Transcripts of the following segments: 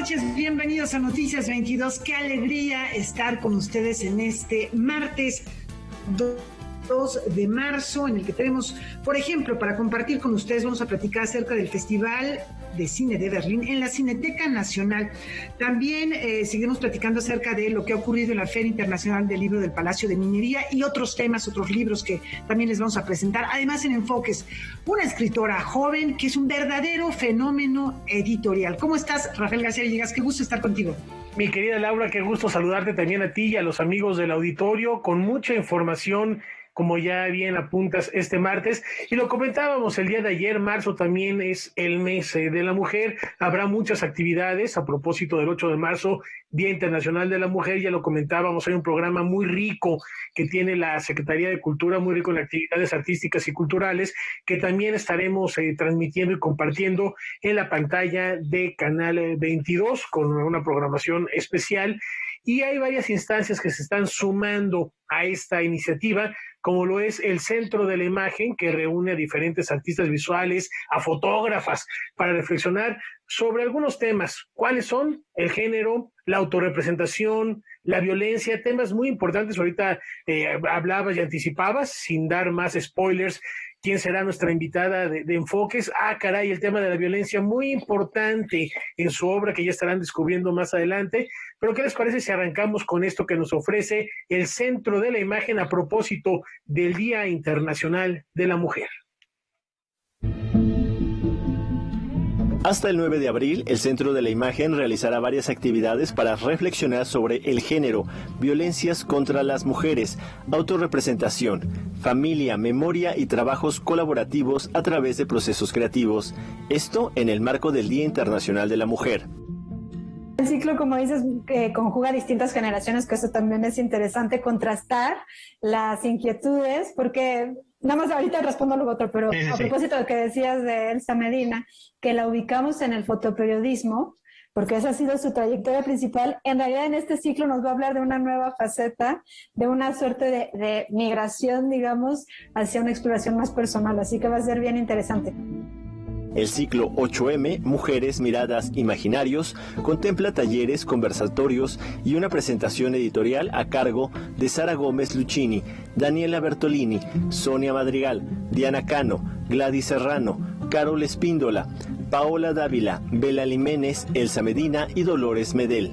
noches, bienvenidos a Noticias 22. Qué alegría estar con ustedes en este martes 2 de marzo, en el que tenemos, por ejemplo, para compartir con ustedes, vamos a platicar acerca del Festival de Cine de Berlín en la Cineteca Nacional. También seguimos platicando acerca de lo que ha ocurrido en la Feria Internacional del Libro del Palacio de Minería y otros temas, otros libros que también les vamos a presentar. Además, en Enfoques, una escritora joven que es un verdadero fenómeno editorial. ¿Cómo estás, Rafael García Villegas? Qué gusto estar contigo. Mi querida Laura, qué gusto saludarte también a ti y a los amigos del auditorio con mucha información, como ya bien apuntas, este martes. Y lo comentábamos el día de ayer, marzo también es el mes de la mujer. Habrá muchas actividades a propósito del 8 de marzo, Día Internacional de la Mujer. Ya lo comentábamos, hay un programa muy rico que tiene la Secretaría de Cultura, muy rico en actividades artísticas y culturales, que también estaremos transmitiendo y compartiendo en la pantalla de Canal 22 con una programación especial. Y hay varias instancias que se están sumando a esta iniciativa, como lo es el Centro de la Imagen, que reúne a diferentes artistas visuales, a fotógrafas, para reflexionar sobre algunos temas. ¿Cuáles son? El género, la autorrepresentación, la violencia, temas muy importantes. Ahorita hablabas y anticipabas, sin dar más spoilers, quién será nuestra invitada de Enfoques. Caray, el tema de la violencia, muy importante en su obra, que ya estarán descubriendo más adelante. Pero ¿qué les parece si arrancamos con esto que nos ofrece el Centro de la Imagen a propósito del Día Internacional de la Mujer? Hasta el 9 de abril, el Centro de la Imagen realizará varias actividades para reflexionar sobre el género, violencias contra las mujeres, autorrepresentación, familia, memoria y trabajos colaborativos a través de procesos creativos. Esto en el marco del Día Internacional de la Mujer. El ciclo, como dices, conjuga distintas generaciones, que eso también es interesante, contrastar las inquietudes, porque nada más ahorita respondo lo otro, pero a propósito de lo que decías de Elsa Medina, que la ubicamos en el fotoperiodismo, porque esa ha sido su trayectoria principal. En realidad, en este ciclo nos va a hablar de una nueva faceta, de una suerte de migración, digamos, hacia una exploración más personal, así que va a ser bien interesante. El ciclo 8M, Mujeres, Miradas, Imaginarios, contempla talleres, conversatorios y una presentación editorial a cargo de Sara Gómez Luchini, Daniela Bertolini, Sonia Madrigal, Diana Cano, Gladys Serrano, Carol Espíndola, Paola Dávila, Bela Liménez, Elsa Medina y Dolores Medel.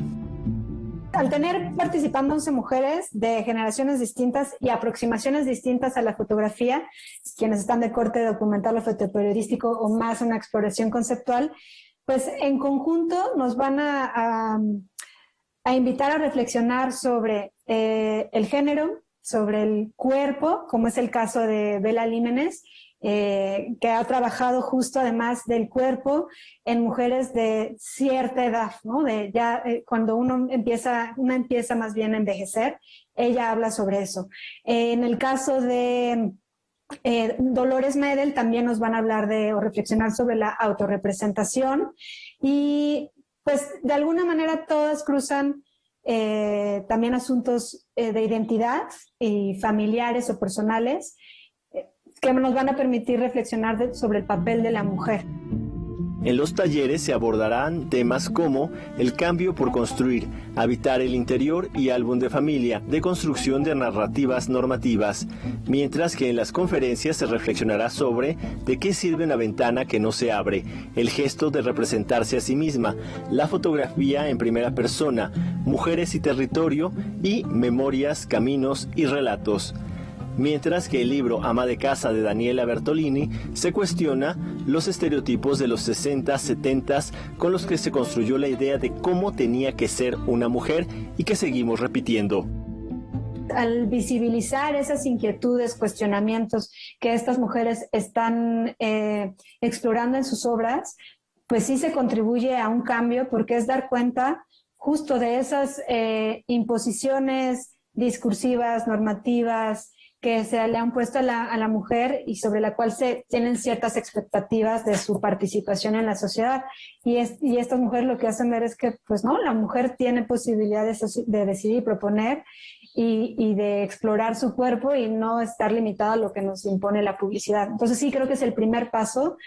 Al tener participando 11 mujeres de generaciones distintas y aproximaciones distintas a la fotografía, quienes están de corte documental o fotoperiodístico o más una exploración conceptual, pues en conjunto nos van a invitar a reflexionar sobre el género, sobre el cuerpo, como es el caso de Bela Liménez, que ha trabajado justo además del cuerpo en mujeres de cierta edad, ¿no? Cuando una empieza más bien a envejecer, ella habla sobre eso. En el caso de Dolores Medel también nos van a hablar o reflexionar sobre la autorrepresentación, y pues de alguna manera todas cruzan también asuntos de identidad y familiares o personales, que nos van a permitir reflexionar sobre el papel de la mujer. En los talleres se abordarán temas como el cambio por construir, habitar el interior y álbum de familia, de construcción de narrativas normativas, mientras que en las conferencias se reflexionará sobre de qué sirve una ventana que no se abre, el gesto de representarse a sí misma, la fotografía en primera persona, mujeres y territorio y memorias, caminos y relatos. Mientras que el libro Ama de Casa de Daniela Bertolini se cuestiona los estereotipos de los 60, 70 con los que se construyó la idea de cómo tenía que ser una mujer y que seguimos repitiendo. Al visibilizar esas inquietudes, cuestionamientos que estas mujeres están explorando en sus obras, pues sí se contribuye a un cambio, porque es dar cuenta justo de esas imposiciones discursivas, normativas, que se le han puesto a la mujer y sobre la cual se tienen ciertas expectativas de su participación en la sociedad. Y estas mujeres lo que hacen ver es que, pues no, la mujer tiene posibilidades de decidir, proponer y de explorar su cuerpo y no estar limitada a lo que nos impone la publicidad. Entonces sí creo que es el primer paso,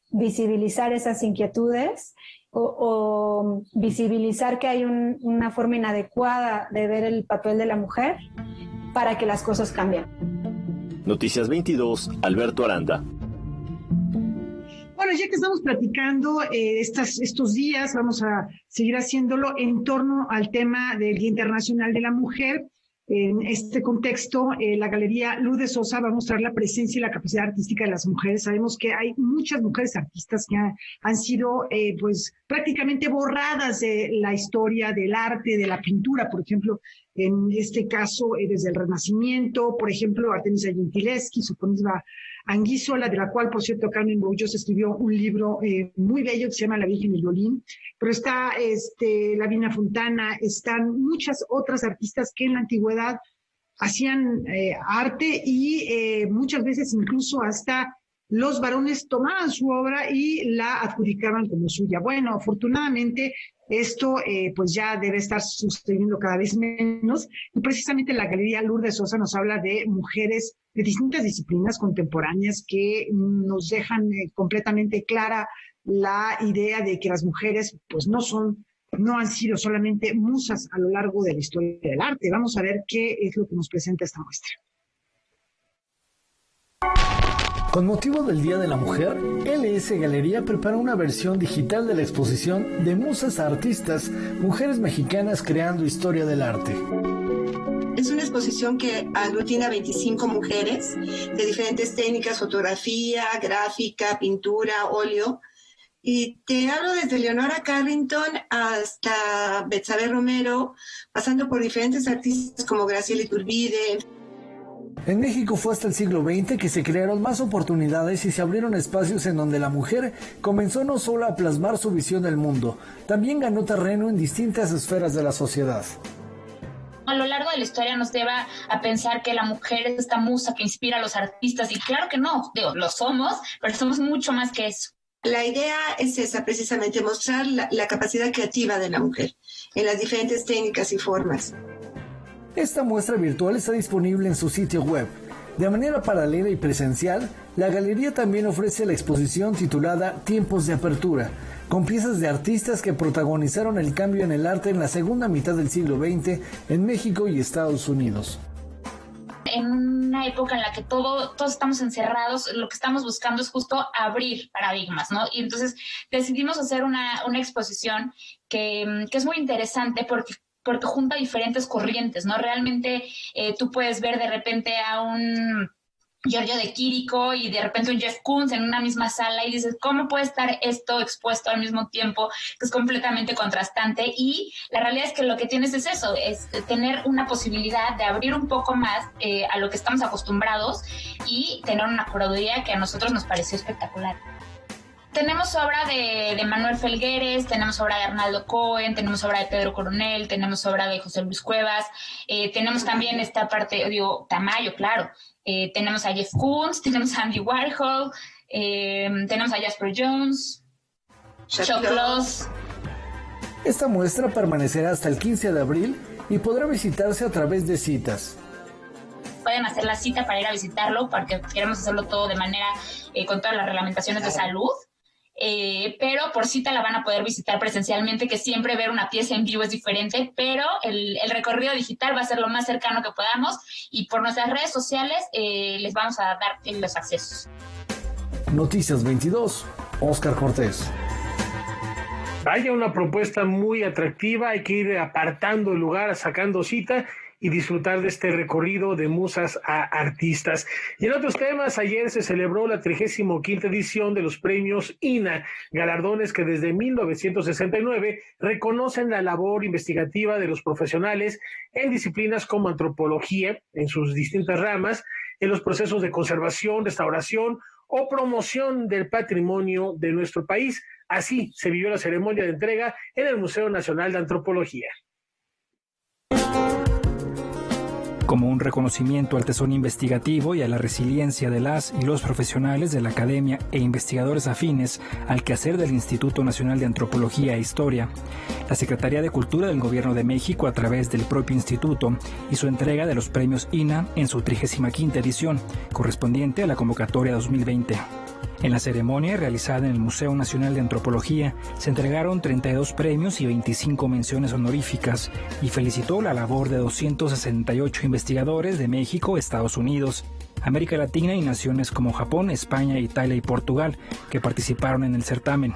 visibilizar esas inquietudes o visibilizar que hay una forma inadecuada de ver el papel de la mujer para que las cosas cambien. Noticias 22, Alberto Aranda. Bueno, ya que estamos platicando estos días, vamos a seguir haciéndolo en torno al tema del Día Internacional de la Mujer. En este contexto, la Galería Luz de Sosa va a mostrar la presencia y la capacidad artística de las mujeres. Sabemos que hay muchas mujeres artistas que han sido pues prácticamente borradas de la historia del arte, de la pintura, por ejemplo, en este caso desde el Renacimiento, por ejemplo, Artemisa Gentileschi, Sofonisba Anguissola, de la cual, por cierto, Carmen Boullosa escribió un libro muy bello que se llama La Virgen y el Violín, pero está Lavinia Fontana, están muchas otras artistas que en la antigüedad hacían arte y muchas veces incluso hasta los varones tomaban su obra y la adjudicaban como suya. Bueno, afortunadamente esto pues ya debe estar sucediendo cada vez menos y precisamente la Galería Luz de Sosa nos habla de mujeres de distintas disciplinas contemporáneas que nos dejan completamente clara la idea de que las mujeres pues no han sido solamente musas a lo largo de la historia del arte. Vamos a ver qué es lo que nos presenta esta muestra. Con motivo del Día de la Mujer, LS Galería prepara una versión digital de la exposición de Musas a Artistas, Mujeres Mexicanas Creando Historia del Arte. Es una exposición que aglutina 25 mujeres de diferentes técnicas, fotografía, gráfica, pintura, óleo. Y te hablo desde Leonora Carrington hasta Betsabe Romero, pasando por diferentes artistas como Graciela Iturbide. En México fue hasta el siglo XX que se crearon más oportunidades y se abrieron espacios en donde la mujer comenzó no solo a plasmar su visión del mundo, también ganó terreno en distintas esferas de la sociedad. A lo largo de la historia nos lleva a pensar que la mujer es esta musa que inspira a los artistas y claro que no, lo somos, pero somos mucho más que eso. La idea es esa, precisamente, mostrar la capacidad creativa de la mujer en las diferentes técnicas y formas. Esta muestra virtual está disponible en su sitio web. De manera paralela y presencial, la galería también ofrece la exposición titulada Tiempos de Apertura, con piezas de artistas que protagonizaron el cambio en el arte en la segunda mitad del siglo XX en México y Estados Unidos. En una época en la que todos estamos encerrados, lo que estamos buscando es justo abrir paradigmas, ¿no? Y entonces decidimos hacer una exposición que es muy interesante porque junta diferentes corrientes, ¿no? Realmente tú puedes ver de repente a un Giorgio de Chirico y de repente un Jeff Koons en una misma sala y dices, ¿cómo puede estar esto expuesto al mismo tiempo? Que es completamente contrastante y la realidad es que lo que tienes es eso, es tener una posibilidad de abrir un poco más a lo que estamos acostumbrados y tener una curaduría que a nosotros nos pareció espectacular. Tenemos obra de Manuel Felgueres, tenemos obra de Arnaldo Cohen, tenemos obra de Pedro Coronel, tenemos obra de José Luis Cuevas, tenemos también esta parte, Tamayo, claro, tenemos a Jeff Koons, tenemos a Andy Warhol, tenemos a Jasper Jones, Chuck Close. Esta muestra permanecerá hasta el 15 de abril y podrá visitarse a través de citas. Pueden hacer la cita para ir a visitarlo, porque queremos hacerlo todo de manera con todas las reglamentaciones de salud. Pero por cita la van a poder visitar presencialmente, que siempre ver una pieza en vivo es diferente, pero el recorrido digital va a ser lo más cercano que podamos y por nuestras redes sociales les vamos a dar los accesos. Noticias 22, Óscar Cortés. Vaya, una propuesta muy atractiva, hay que ir apartando el lugar, sacando cita y disfrutar de este recorrido de musas a artistas. Y en otros temas, ayer se celebró la 35ª edición de los premios INA, galardones que desde 1969 reconocen la labor investigativa de los profesionales en disciplinas como antropología, en sus distintas ramas, en los procesos de conservación, restauración o promoción del patrimonio de nuestro país. Así se vivió la ceremonia de entrega en el Museo Nacional de Antropología. Como un reconocimiento al tesón investigativo y a la resiliencia de las y los profesionales de la academia e investigadores afines al quehacer del Instituto Nacional de Antropología e Historia, la Secretaría de Cultura del Gobierno de México, a través del propio instituto, hizo entrega de los premios INA en su 35ª edición, correspondiente a la convocatoria 2020. En la ceremonia, realizada en el Museo Nacional de Antropología, se entregaron 32 premios y 25 menciones honoríficas y felicitó la labor de 268 investigadores de México, Estados Unidos, América Latina y naciones como Japón, España, Italia y Portugal, que participaron en el certamen.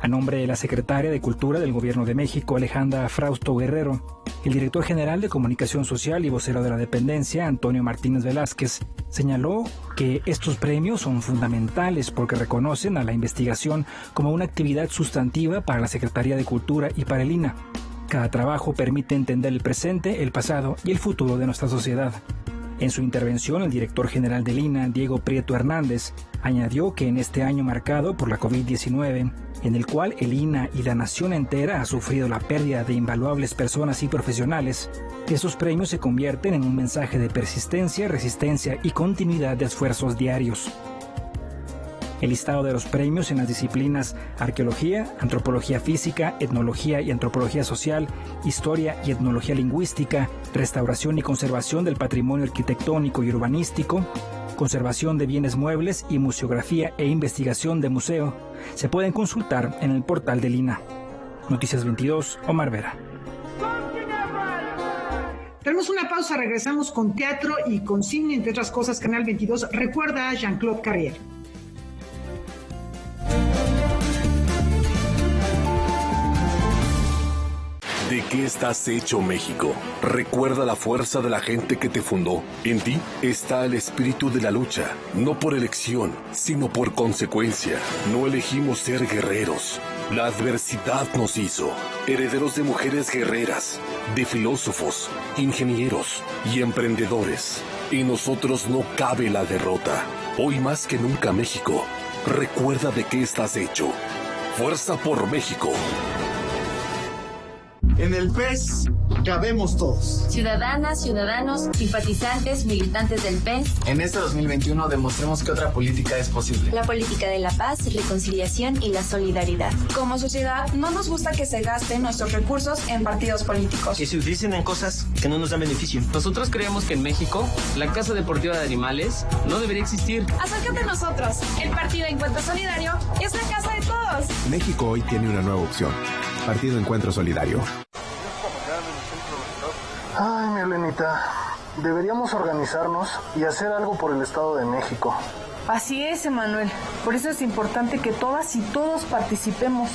A nombre de la secretaria de Cultura del Gobierno de México, Alejandra Frausto Guerrero, el director general de Comunicación Social y vocero de la dependencia, Antonio Martínez Velázquez, señaló que estos premios son fundamentales porque reconocen a la investigación como una actividad sustantiva para la Secretaría de Cultura y para el INAH. Cada trabajo permite entender el presente, el pasado y el futuro de nuestra sociedad. En su intervención, el director general del INAH, Diego Prieto Hernández, añadió que en este año marcado por la COVID-19, en el cual el INAH y la nación entera ha sufrido la pérdida de invaluables personas y profesionales, esos premios se convierten en un mensaje de persistencia, resistencia y continuidad de esfuerzos diarios. El listado de los premios en las disciplinas Arqueología, Antropología Física, Etnología y Antropología Social, Historia y Etnología Lingüística, Restauración y Conservación del Patrimonio Arquitectónico y Urbanístico, Conservación de Bienes Muebles y Museografía e Investigación de Museo, se pueden consultar en el portal del INAH. Noticias 22, Omar Vera. Tenemos una pausa, regresamos con teatro y con cine, entre otras cosas, Canal 22 recuerda a Jean-Claude Carrière. ¿De qué estás hecho, México? Recuerda la fuerza de la gente que te fundó. En ti está el espíritu de la lucha, no por elección, sino por consecuencia. No elegimos ser guerreros. La adversidad nos hizo herederos de mujeres guerreras, de filósofos, ingenieros y emprendedores. En nosotros no cabe la derrota. Hoy más que nunca, México, recuerda de qué estás hecho. Fuerza por México. En el PES cabemos todos. Ciudadanas, ciudadanos, simpatizantes, militantes del PES. En este 2021 demostremos que otra política es posible. La política de la paz, reconciliación y la solidaridad. Como sociedad, no nos gusta que se gasten nuestros recursos en partidos políticos. Que se utilicen en cosas que no nos dan beneficio. Nosotros creemos que en México, la Casa Deportiva de Animales no debería existir. Acércate a nosotros. El Partido Encuentro Solidario es la casa de todos. México hoy tiene una nueva opción. Partido Encuentro Solidario. Ay, mi Elenita, deberíamos organizarnos y hacer algo por el Estado de México. Así es, Emanuel. Por eso es importante que todas y todos participemos.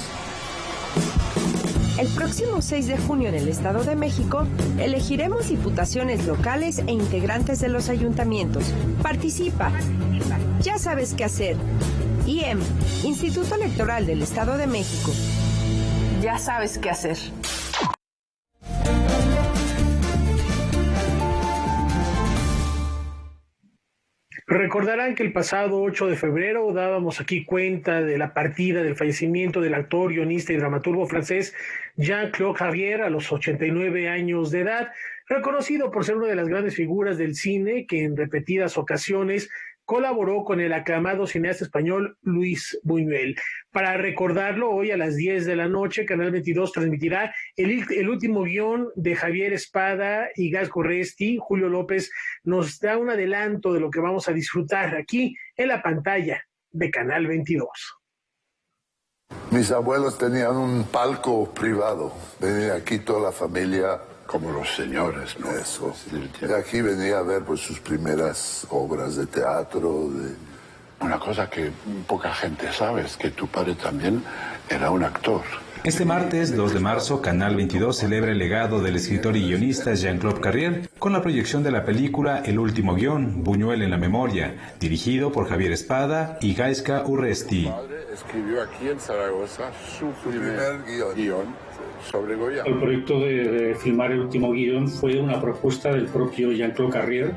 El próximo 6 de junio en el Estado de México elegiremos diputaciones locales e integrantes de los ayuntamientos. Participa. Ya sabes qué hacer. IEM, Instituto Electoral del Estado de México. Ya sabes qué hacer. Recordarán que el pasado 8 de febrero dábamos aquí cuenta de la partida, del fallecimiento del actor, guionista y dramaturgo francés Jean-Claude Carrière a los 89 años de edad, reconocido por ser una de las grandes figuras del cine que en repetidas ocasiones colaboró con el aclamado cineasta español Luis Buñuel. Para recordarlo, hoy a las 10 de la noche, Canal 22 transmitirá el último guión de Javier Espada y Gasco Resti. Julio López nos da un adelanto de lo que vamos a disfrutar aquí en la pantalla de Canal 22. Mis abuelos tenían un palco privado. Venía aquí toda la familia. Como los señores, ¿no? Eso. Y aquí venía a ver pues sus primeras obras de teatro. Una cosa que poca gente sabe es que tu padre también era un actor. Este martes 2 de marzo, Canal 22 celebra el legado del escritor y guionista Jean-Claude Carrière con la proyección de la película El último guión, Buñuel en la memoria, dirigido por Javier Espada y Gaizka Urresti. Mi padre escribió aquí en Zaragoza su primer guión. El proyecto de filmar El último guión fue una propuesta del propio Jean-Claude Carrière,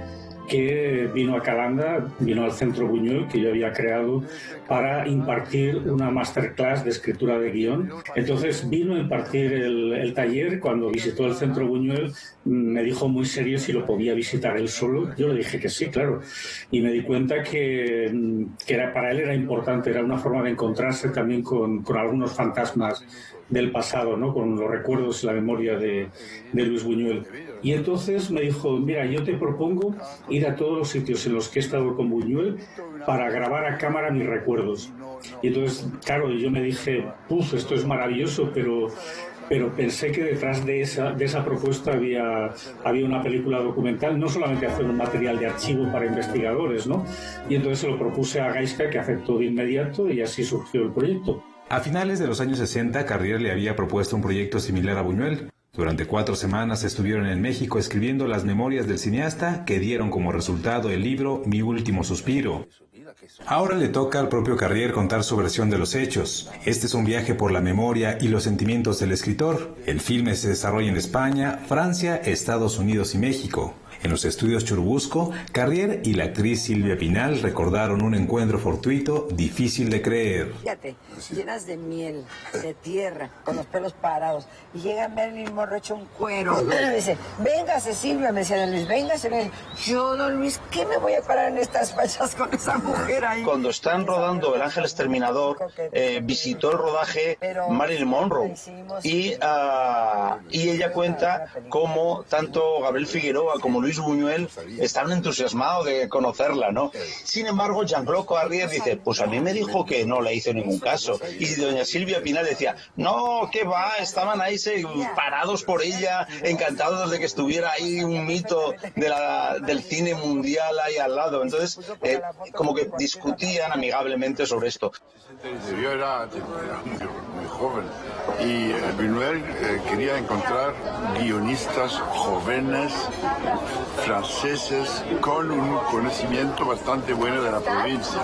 que vino a Calanda, vino al Centro Buñuel, que yo había creado para impartir una masterclass de escritura de guión. Entonces vino a impartir el taller. Cuando visitó el Centro Buñuel me dijo muy serio si lo podía visitar él solo. Yo le dije que sí, claro. Y me di cuenta que para él era importante, era una forma de encontrarse también con algunos fantasmas del pasado, ¿no? Con los recuerdos y la memoria de Luis Buñuel. Y entonces me dijo, mira, yo te propongo ir a todos los sitios en los que he estado con Buñuel para grabar a cámara mis recuerdos. Y entonces, claro, yo me dije, esto es maravilloso, pero pensé que detrás de esa propuesta había una película documental, no solamente hacer un material de archivo para investigadores, ¿no? Y entonces se lo propuse a Gaiska, que aceptó de inmediato, y así surgió el proyecto. A finales de los años 60, Carrier le había propuesto un proyecto similar a Buñuel. Durante 4 semanas estuvieron en México escribiendo las memorias del cineasta, que dieron como resultado el libro Mi último suspiro. Ahora le toca al propio Carrier contar su versión de los hechos. Este es un viaje por la memoria y los sentimientos del escritor. El filme se desarrolla en España, Francia, Estados Unidos y México. En los estudios Churubusco, Carrier y la actriz Silvia Pinal recordaron un encuentro fortuito difícil de creer. Fíjate, llenas de miel, de tierra, con los pelos parados, y llega Marilyn Monroe hecho un cuero. Me dice, véngase Silvia, me decía don Luis, véngase. Yo, don Luis, ¿qué me voy a parar en estas fachas con esa mujer ahí? Cuando están rodando El Ángel Exterminador, visitó el rodaje Marilyn Monroe, y ella cuenta cómo tanto Gabriel Figueroa como Luis Buñuel estaban entusiasmados de conocerla, ¿no? Sin embargo, Jean-Claude Carrier dice, pues a mí me dijo que no le hizo ningún caso. Y doña Silvia Pinal decía, no, ¿qué va? Estaban ahí parados por ella, encantados de que estuviera ahí un mito del cine mundial ahí al lado. Entonces, como que discutían amigablemente sobre esto. Yo era muy joven y Buñuel quería encontrar guionistas jóvenes, franceses, con un conocimiento bastante bueno de la provincia.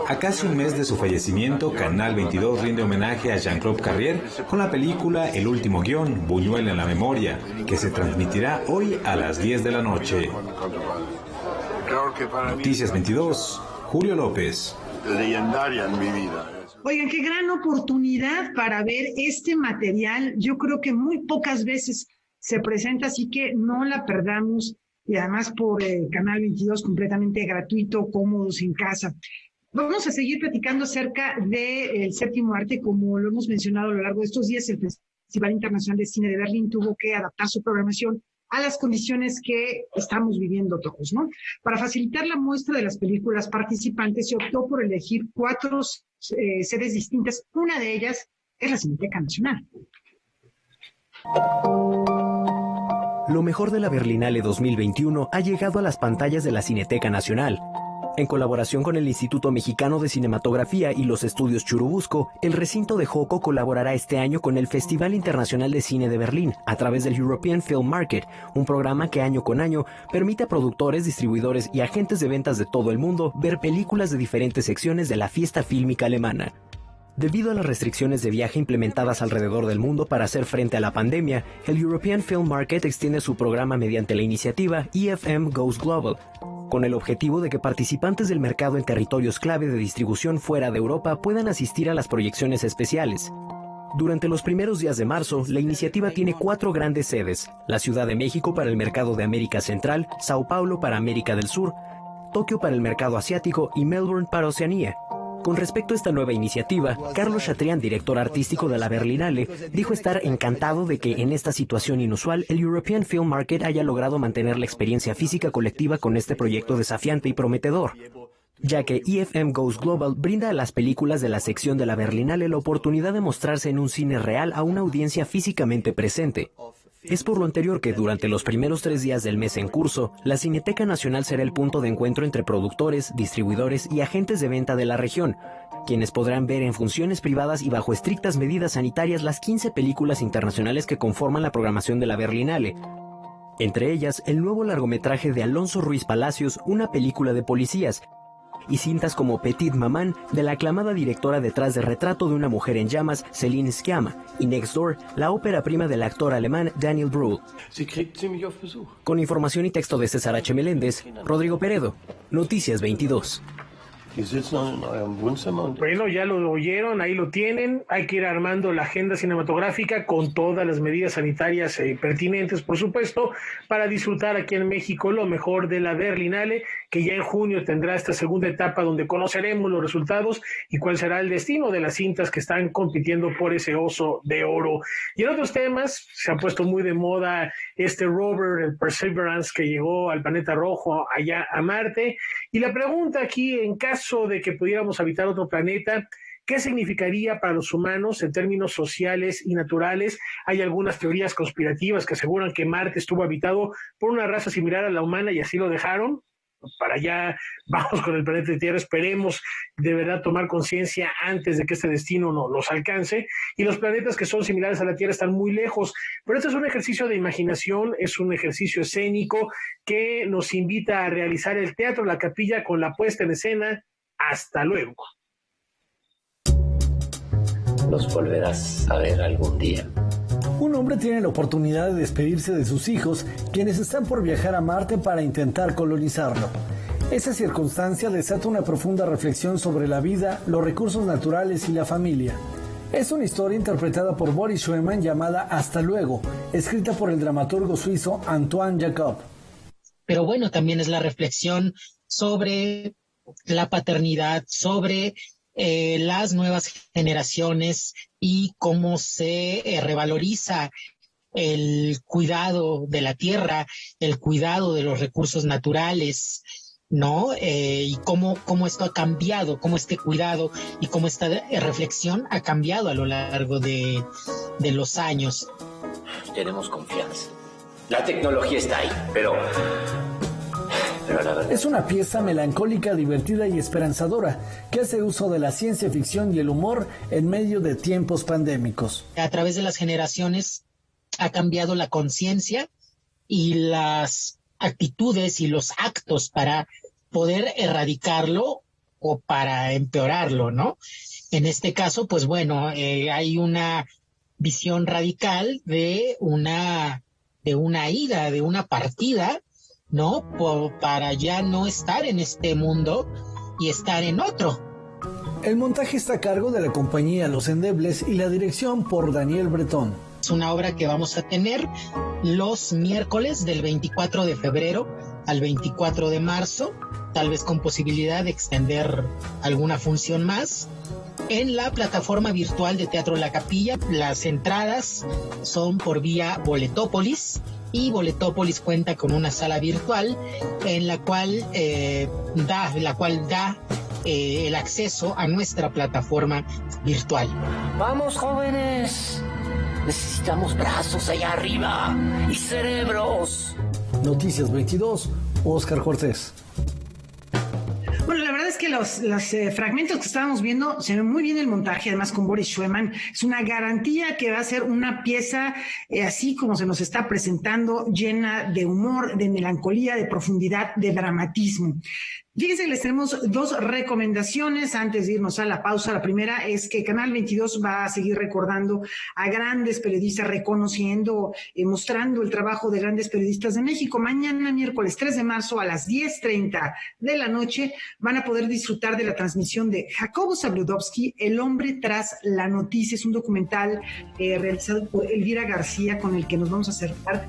A casi un mes de su fallecimiento, Canal 22 rinde homenaje a Jean-Claude Carrier con la película El último guión, Buñuel en la memoria, que se transmitirá hoy a las 10 de la noche. Noticias 22, Julio López. Legendaria en mi vida. Oigan, qué gran oportunidad para ver este material. Yo creo que muy pocas veces se presenta, así que no la perdamos. Y además por Canal 22, completamente gratuito, cómodos en casa. Vamos a seguir platicando acerca del séptimo arte. Como lo hemos mencionado a lo largo de estos días, el Festival Internacional de Cine de Berlín tuvo que adaptar su programación a las condiciones que estamos viviendo todos, ¿no? Para facilitar la muestra de las películas participantes, se optó por elegir 4 sedes distintas. Una de ellas es la Cineteca Nacional. Lo mejor de la Berlinale 2021 ha llegado a las pantallas de la Cineteca Nacional. En colaboración con el Instituto Mexicano de Cinematografía y los estudios Churubusco, el recinto de Joco colaborará este año con el Festival Internacional de Cine de Berlín a través del European Film Market, un programa que año con año permite a productores, distribuidores y agentes de ventas de todo el mundo ver películas de diferentes secciones de la fiesta fílmica alemana. Debido a las restricciones de viaje implementadas alrededor del mundo para hacer frente a la pandemia, el European Film Market extiende su programa mediante la iniciativa EFM Goes Global, con el objetivo de que participantes del mercado en territorios clave de distribución fuera de Europa puedan asistir a las proyecciones especiales. Durante los primeros días de marzo, la iniciativa tiene 4 grandes sedes: la Ciudad de México para el mercado de América Central, Sao Paulo para América del Sur, Tokio para el mercado asiático y Melbourne para Oceanía. Con respecto a esta nueva iniciativa, Carlos Chatrián, director artístico de la Berlinale, dijo estar encantado de que en esta situación inusual el European Film Market haya logrado mantener la experiencia física colectiva con este proyecto desafiante y prometedor, ya que EFM Goes Global brinda a las películas de la sección de la Berlinale la oportunidad de mostrarse en un cine real a una audiencia físicamente presente. Es por lo anterior que durante los primeros 3 días del mes en curso, la Cineteca Nacional será el punto de encuentro entre productores, distribuidores y agentes de venta de la región, quienes podrán ver en funciones privadas y bajo estrictas medidas sanitarias las 15 películas internacionales que conforman la programación de la Berlinale. Entre ellas, el nuevo largometraje de Alonso Ruiz Palacios, una película de policías, y cintas como Petit Maman, de la aclamada directora detrás de Retrato de una mujer en llamas, Celine Sciamma, y Next Door, la ópera prima del actor alemán Daniel Brühl. Con información y texto de César H. Meléndez, Rodrigo Peredo, Noticias 22. Bueno, ya lo oyeron, ahí lo tienen. Hay que ir armando la agenda cinematográfica con todas las medidas sanitarias pertinentes, por supuesto, para disfrutar aquí en México lo mejor de la Berlinale, que ya en junio tendrá esta segunda etapa donde conoceremos los resultados y cuál será el destino de las cintas que están compitiendo por ese Oso de Oro. Y en otros temas, se ha puesto muy de moda este rover, el Perseverance, que llegó al planeta rojo, allá a Marte. Y la pregunta aquí, en caso de que pudiéramos habitar otro planeta, ¿qué significaría para los humanos en términos sociales y naturales? Hay algunas teorías conspirativas que aseguran que Marte estuvo habitado por una raza similar a la humana y así lo dejaron. Para allá vamos con el planeta Tierra, esperemos de verdad tomar conciencia antes de que este destino nos alcance, y los planetas que son similares a la Tierra están muy lejos, pero este es un ejercicio de imaginación, es un ejercicio escénico que nos invita a realizar el Teatro La Capilla con la puesta en escena. Hasta luego. Los volverás a ver algún día. Un hombre tiene la oportunidad de despedirse de sus hijos, quienes están por viajar a Marte para intentar colonizarlo. Esa circunstancia desata una profunda reflexión sobre la vida, los recursos naturales y la familia. Es una historia interpretada por Boris Schumann llamada Hasta luego, escrita por el dramaturgo suizo Antoine Jacob. Pero bueno, también es la reflexión sobre la paternidad, sobre las nuevas generaciones y cómo se revaloriza el cuidado de la tierra, el cuidado de los recursos naturales, ¿no? Y cómo esto ha cambiado, cómo este cuidado y cómo esta reflexión ha cambiado a lo largo de los años. Tenemos confianza. La tecnología está ahí, pero es una pieza melancólica, divertida y esperanzadora que hace uso de la ciencia ficción y el humor en medio de tiempos pandémicos. A través de las generaciones ha cambiado la conciencia y las actitudes y los actos para poder erradicarlo o para empeorarlo, ¿no? En este caso, pues bueno, hay una visión radical de una ida, de una partida, ¿no? Para ya no estar en este mundo y estar en otro. El montaje está a cargo de la compañía Los Endebles y la dirección por Daniel Bretón. Es una obra que vamos a tener los miércoles del 24 de febrero al 24 de marzo, tal vez con posibilidad de extender alguna función más. En la plataforma virtual de Teatro La Capilla, las entradas son por vía Boletópolis, y Boletópolis cuenta con una sala virtual en la cual da el acceso a nuestra plataforma virtual. ¡Vamos, jóvenes! Necesitamos brazos allá arriba y cerebros. Noticias 22, Óscar Cortés. Bueno, la verdad es que los fragmentos que estábamos viendo se ve muy bien el montaje, además con Boris Schumann. Es una garantía que va a ser una pieza así como se nos está presentando, llena de humor, de melancolía, de profundidad, de dramatismo. Fíjense que les tenemos dos recomendaciones antes de irnos a la pausa. La primera es que Canal 22 va a seguir recordando a grandes periodistas, reconociendo, mostrando el trabajo de grandes periodistas de México. Mañana, miércoles 3 de marzo, a las 10:30 de la noche, van a poder disfrutar de la transmisión de Jacobo Zabludovsky, El hombre tras la noticia. Es un documental realizado por Elvira García, con el que nos vamos a acercar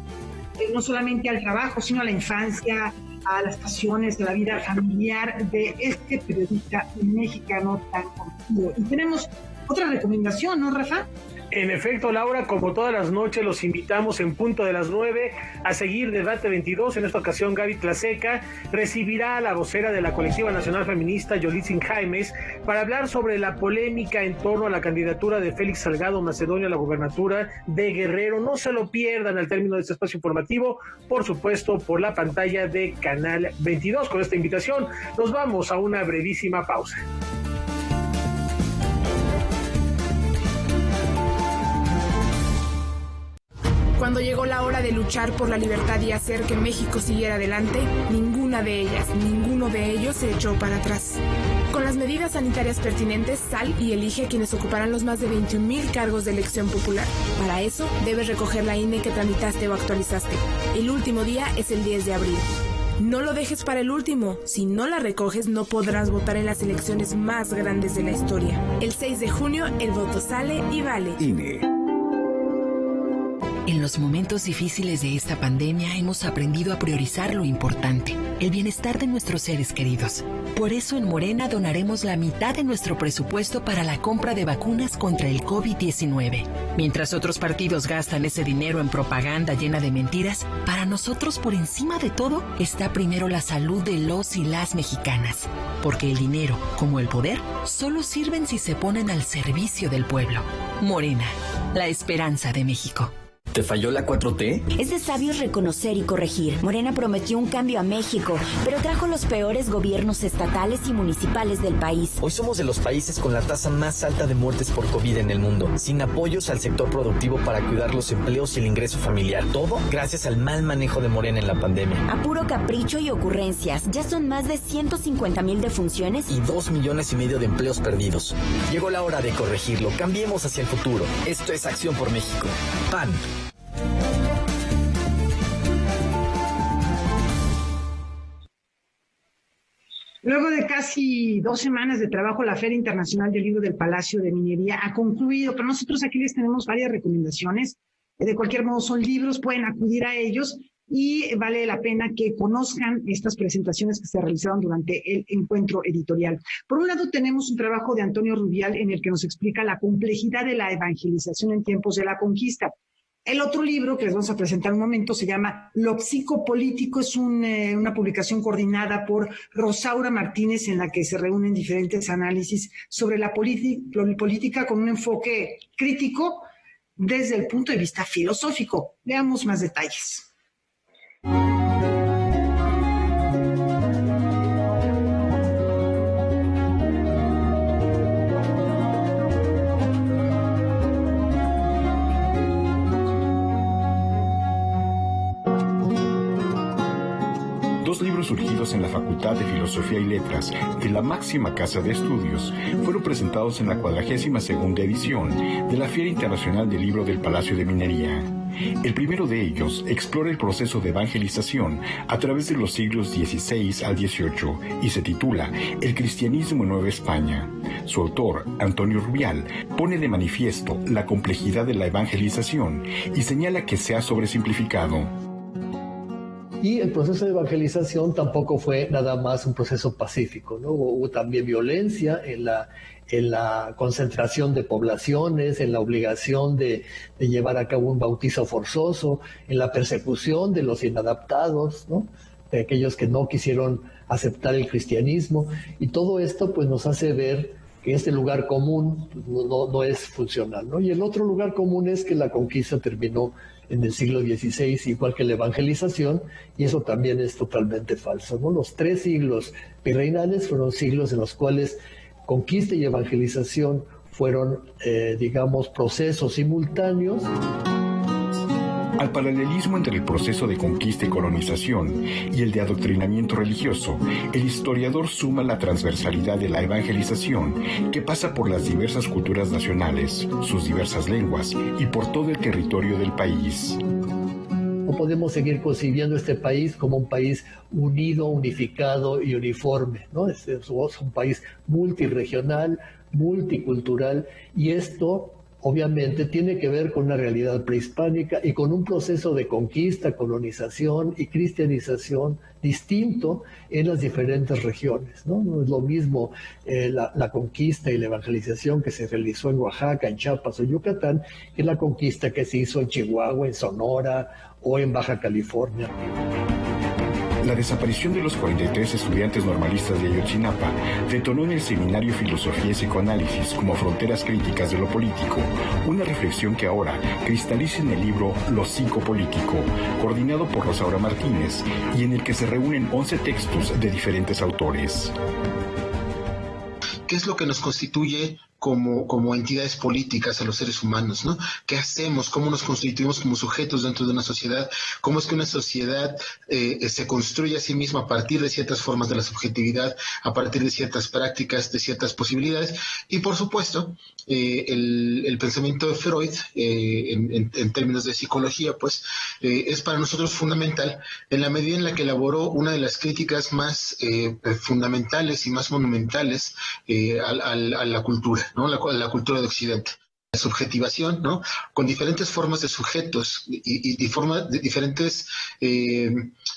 no solamente al trabajo, sino a la infancia, a las pasiones, a la vida familiar de este periodista mexicano tan conocido. Y tenemos otra recomendación, ¿no, Rafa? En efecto, Laura, como todas las noches, los invitamos en punto de las 9 a seguir Debate 22. En esta ocasión, Gaby Tlaseca recibirá a la vocera de la Colectiva Nacional Feminista, Yolitzin Jaimes, para hablar sobre la polémica en torno a la candidatura de Félix Salgado Macedonio a la gubernatura de Guerrero. No se lo pierdan al término de este espacio informativo, por supuesto, por la pantalla de Canal 22. Con esta invitación, nos vamos a una brevísima pausa. Cuando llegó la hora de luchar por la libertad y hacer que México siguiera adelante, ninguna de ellas, ninguno de ellos se echó para atrás. Con las medidas sanitarias pertinentes, sal y elige a quienes ocuparán los más de 21,000 cargos de elección popular. Para eso, debes recoger la INE que tramitaste o actualizaste. El último día es el 10 de abril. No lo dejes para el último. Si no la recoges, no podrás votar en las elecciones más grandes de la historia. El 6 de junio, el voto sale y vale. INE. En los momentos difíciles de esta pandemia hemos aprendido a priorizar lo importante, el bienestar de nuestros seres queridos. Por eso en Morena donaremos la mitad de nuestro presupuesto para la compra de vacunas contra el COVID-19. Mientras otros partidos gastan ese dinero en propaganda llena de mentiras, para nosotros por encima de todo está primero la salud de los y las mexicanas. Porque el dinero, como el poder, solo sirven si se ponen al servicio del pueblo. Morena, la esperanza de México. ¿Te falló la 4T? Es de sabios reconocer y corregir. Morena prometió un cambio a México, pero trajo los peores gobiernos estatales y municipales del país. Hoy somos de los países con la tasa más alta de muertes por COVID en el mundo, sin apoyos al sector productivo para cuidar los empleos y el ingreso familiar. Todo gracias al mal manejo de Morena en la pandemia. A puro capricho y ocurrencias, ya son más de 150,000 defunciones y 2,5 millones de empleos perdidos. Llegó la hora de corregirlo. Cambiemos hacia el futuro. Esto es Acción por México. PAN. Luego de casi 2 semanas de trabajo, la Feria Internacional del Libro del Palacio de Minería ha concluido, pero nosotros aquí les tenemos varias recomendaciones. De cualquier modo, son libros, pueden acudir a ellos y vale la pena que conozcan estas presentaciones que se realizaron durante el encuentro editorial. Por un lado, tenemos un trabajo de Antonio Rubial en el que nos explica la complejidad de la evangelización en tiempos de la conquista. El otro libro que les vamos a presentar un momento se llama Lo psicopolítico, es una publicación coordinada por Rosaura Martínez en la que se reúnen diferentes análisis sobre la política con un enfoque crítico desde el punto de vista filosófico. Veamos más detalles. Dos libros surgidos en la Facultad de Filosofía y Letras de la máxima casa de estudios fueron presentados en la 42ª edición de la Feria Internacional del Libro del Palacio de Minería. El primero de ellos explora el proceso de evangelización a través de los siglos XVI al XVIII y se titula El cristianismo en Nueva España. Su autor, Antonio Rubial, pone de manifiesto la complejidad de la evangelización y señala que se ha sobresimplificado. Y el proceso de evangelización tampoco fue nada más un proceso pacífico, ¿no? Hubo también violencia en la concentración de poblaciones, en la obligación de llevar a cabo un bautizo forzoso, en la persecución de los inadaptados, ¿no? De aquellos que no quisieron aceptar el cristianismo. Y todo esto pues nos hace ver que este lugar común no es funcional, ¿no? Y el otro lugar común es que la conquista terminó en el siglo XVI, igual que la evangelización, y eso también es totalmente falso, ¿no? Los 3 siglos virreinales fueron siglos en los cuales conquista y evangelización fueron, procesos simultáneos. Al paralelismo entre el proceso de conquista y colonización y el de adoctrinamiento religioso, el historiador suma la transversalidad de la evangelización que pasa por las diversas culturas nacionales, sus diversas lenguas y por todo el territorio del país. No podemos seguir concibiendo este país como un país unido, unificado y uniforme, ¿no? Es un país multirregional, multicultural, y esto obviamente tiene que ver con una realidad prehispánica y con un proceso de conquista, colonización y cristianización distinto en las diferentes regiones, ¿no? No es lo mismo la conquista y la evangelización que se realizó en Oaxaca, en Chiapas o Yucatán, que la conquista que se hizo en Chihuahua, en Sonora o en Baja California. La desaparición de los 43 estudiantes normalistas de Ayotzinapa detonó en el seminario Filosofía y Psicoanálisis como fronteras críticas de lo político, una reflexión que ahora cristaliza en el libro Lo psicopolítico, coordinado por Rosaura Martínez, y en el que se reúnen 11 textos de diferentes autores. ¿Qué es lo que nos constituye como entidades políticas a los seres humanos, ¿no? ¿Qué hacemos? ¿Cómo nos constituimos como sujetos dentro de una sociedad? ¿Cómo es que una sociedad se construye a sí misma a partir de ciertas formas de la subjetividad, a partir de ciertas prácticas, de ciertas posibilidades? Y por supuesto, el pensamiento de Freud, en términos de psicología, pues, es para nosotros fundamental en la medida en la que elaboró una de las críticas más fundamentales y más monumentales a la cultura, ¿no? La cultura de Occidente. subjetivación, ¿no? Con diferentes formas de sujetos y de diferentes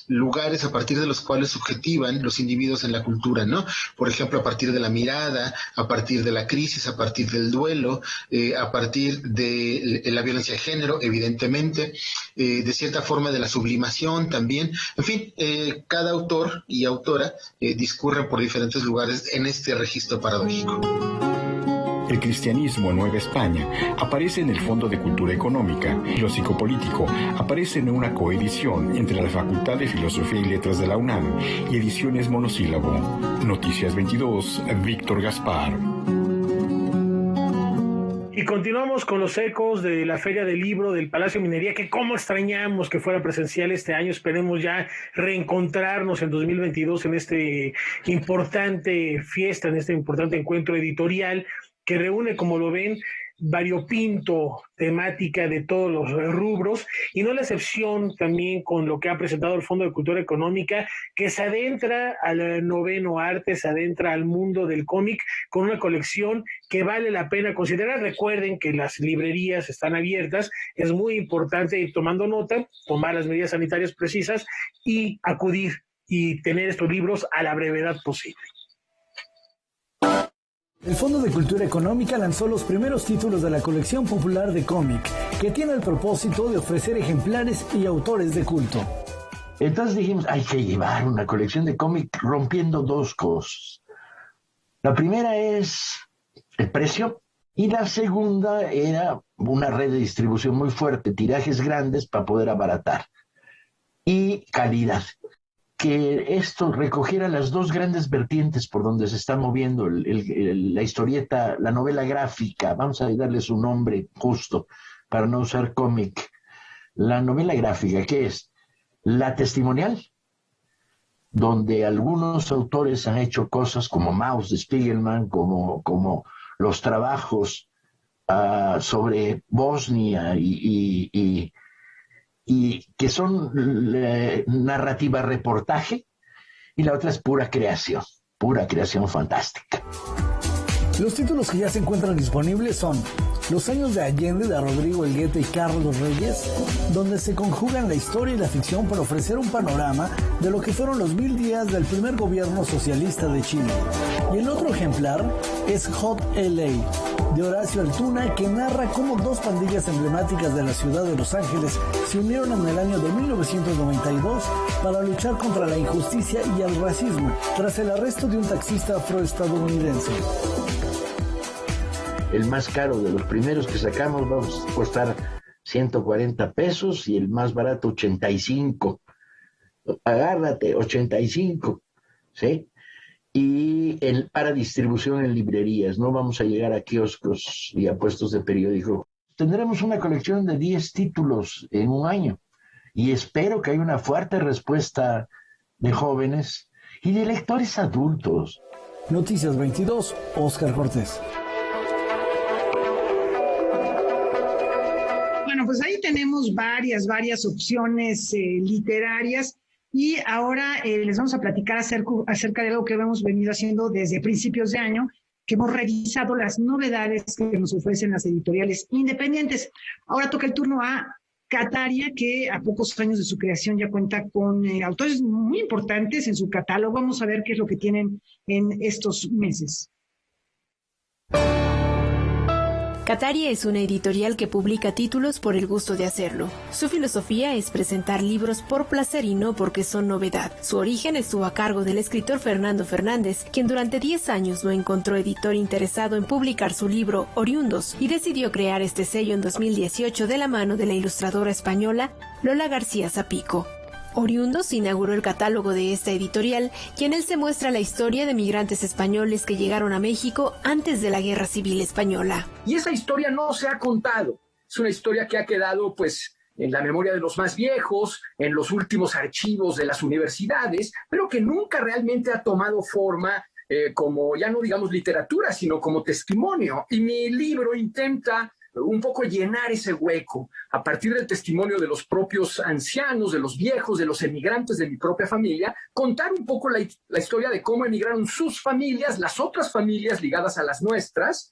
lugares a partir de los cuales subjetivan los individuos en la cultura, ¿no? Por ejemplo, a partir de la mirada, a partir de la crisis, a partir del duelo, a partir de la violencia de género, evidentemente, de cierta forma de la sublimación también. En fin, cada autor y autora discurre por diferentes lugares en este registro paradójico. El cristianismo en Nueva España aparece en el Fondo de Cultura Económica y lo psicopolítico aparece en una coedición entre la Facultad de Filosofía y Letras de la UNAM y Ediciones Monosílabo. Noticias 22, Víctor Gaspar. Y continuamos con los ecos de la Feria del Libro del Palacio de Minería, que cómo extrañamos que fuera presencial este año. Esperemos ya reencontrarnos en 2022 en este importante fiesta, en este importante encuentro editorial que reúne, como lo ven, variopinto temática de todos los rubros, y no la excepción también con lo que ha presentado el Fondo de Cultura Económica, que se adentra al noveno arte, se adentra al mundo del cómic con una colección que vale la pena considerar. Recuerden que las librerías están abiertas, es muy importante ir tomando nota, tomar las medidas sanitarias precisas y acudir y tener estos libros a la brevedad posible. El Fondo de Cultura Económica lanzó los primeros títulos de la colección popular de cómic, que tiene el propósito de ofrecer ejemplares y autores de culto. Entonces dijimos, hay que llevar una colección de cómic rompiendo dos cosas. La primera es el precio y la segunda era una red de distribución muy fuerte, tirajes grandes para poder abaratar y calidad. Que esto recogiera las dos grandes vertientes por donde se está moviendo la historieta, la novela gráfica, vamos a darle su nombre justo para no usar cómic. La novela gráfica, ¿qué es? La testimonial, donde algunos autores han hecho cosas como Maus de Spiegelman, como los trabajos sobre Bosnia y que son narrativa reportaje, y la otra es pura creación fantástica. Los títulos que ya se encuentran disponibles son Los años de Allende, de Rodrigo Elgueta y Carlos Reyes, donde se conjugan la historia y la ficción para ofrecer un panorama de lo que fueron los 1000 días del primer gobierno socialista de Chile. Y el otro ejemplar es Hot LA, de Horacio Altuna, que narra cómo dos pandillas emblemáticas de la ciudad de Los Ángeles se unieron en el año de 1992 para luchar contra la injusticia y el racismo, tras el arresto de un taxista afroestadounidense. El más caro de los primeros que sacamos va a costar 140 pesos y el más barato 85. Agárrate, 85, ¿sí? Y para distribución en librerías, no vamos a llegar a kioscos y a puestos de periódico. Tendremos una colección de 10 títulos en un año y espero que haya una fuerte respuesta de jóvenes y de lectores adultos. Noticias 22, Óscar Cortés. Bueno, pues ahí tenemos varias opciones literarias. Y ahora les vamos a platicar acerca de algo que hemos venido haciendo desde principios de año, que hemos revisado las novedades que nos ofrecen las editoriales independientes. Ahora toca el turno a Cataria, que a pocos años de su creación ya cuenta con autores muy importantes en su catálogo. Vamos a ver qué es lo que tienen en estos meses. Cataria es una editorial que publica títulos por el gusto de hacerlo. Su filosofía es presentar libros por placer y no porque son novedad. Su origen estuvo a cargo del escritor Fernando Fernández, quien durante 10 años no encontró editor interesado en publicar su libro Oriundos y decidió crear este sello en 2018 de la mano de la ilustradora española Lola García Zapico. Oriundos inauguró el catálogo de esta editorial y en él se muestra la historia de migrantes españoles que llegaron a México antes de la Guerra Civil Española. Y esa historia no se ha contado. Es una historia que ha quedado, pues, en la memoria de los más viejos, en los últimos archivos de las universidades, pero que nunca realmente ha tomado forma como, ya no digamos literatura, sino como testimonio. Y mi libro intenta un poco llenar ese hueco a partir del testimonio de los propios ancianos, de los viejos, de los emigrantes de mi propia familia, contar un poco la historia de cómo emigraron sus familias, las otras familias ligadas a las nuestras,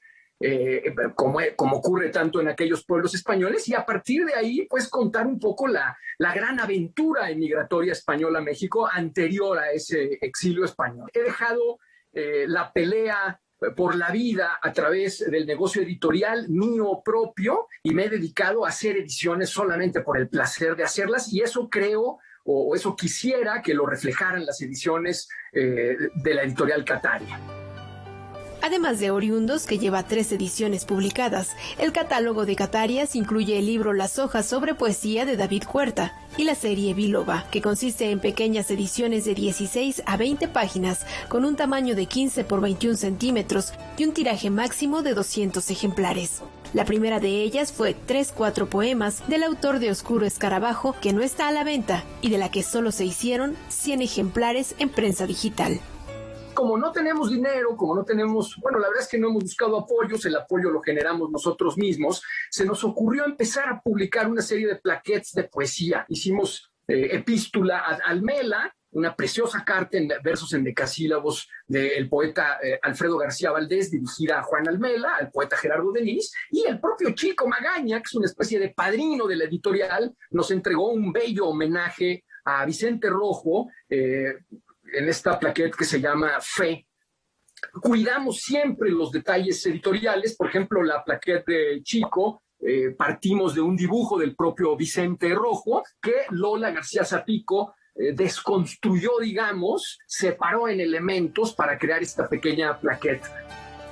como ocurre tanto en aquellos pueblos españoles, y a partir de ahí, pues contar un poco la gran aventura migratoria española a México anterior a ese exilio español. He dejado la pelea por la vida a través del negocio editorial mío propio y me he dedicado a hacer ediciones solamente por el placer de hacerlas, y eso creo, o eso quisiera que lo reflejaran las ediciones de la editorial Cataria. Además de Oriundos, que lleva 3 ediciones publicadas, el catálogo de Catarias incluye el libro Las hojas sobre poesía de David Huerta y la serie Biloba, que consiste en pequeñas ediciones de 16 a 20 páginas con un tamaño de 15 por 21 centímetros y un tiraje máximo de 200 ejemplares. La primera de ellas fue 3-4 poemas del autor de Oscuro Escarabajo, que no está a la venta y de la que solo se hicieron 100 ejemplares en prensa digital. Como no tenemos dinero, la verdad es que no hemos buscado apoyos, el apoyo lo generamos nosotros mismos, se nos ocurrió empezar a publicar una serie de plaquettes de poesía. Hicimos Epístola ad Almela, una preciosa carta en versos en decasílabos del poeta Alfredo García Valdés, dirigida a Juan Almela, al poeta Gerardo Denis, y el propio Chico Magaña, que es una especie de padrino de la editorial, nos entregó un bello homenaje a Vicente Rojo, en esta plaquette que se llama Fe. Cuidamos siempre los detalles editoriales. Por ejemplo, la plaquette de Chico, partimos de un dibujo del propio Vicente Rojo que Lola García Zapico desconstruyó, separó en elementos para crear esta pequeña plaquette.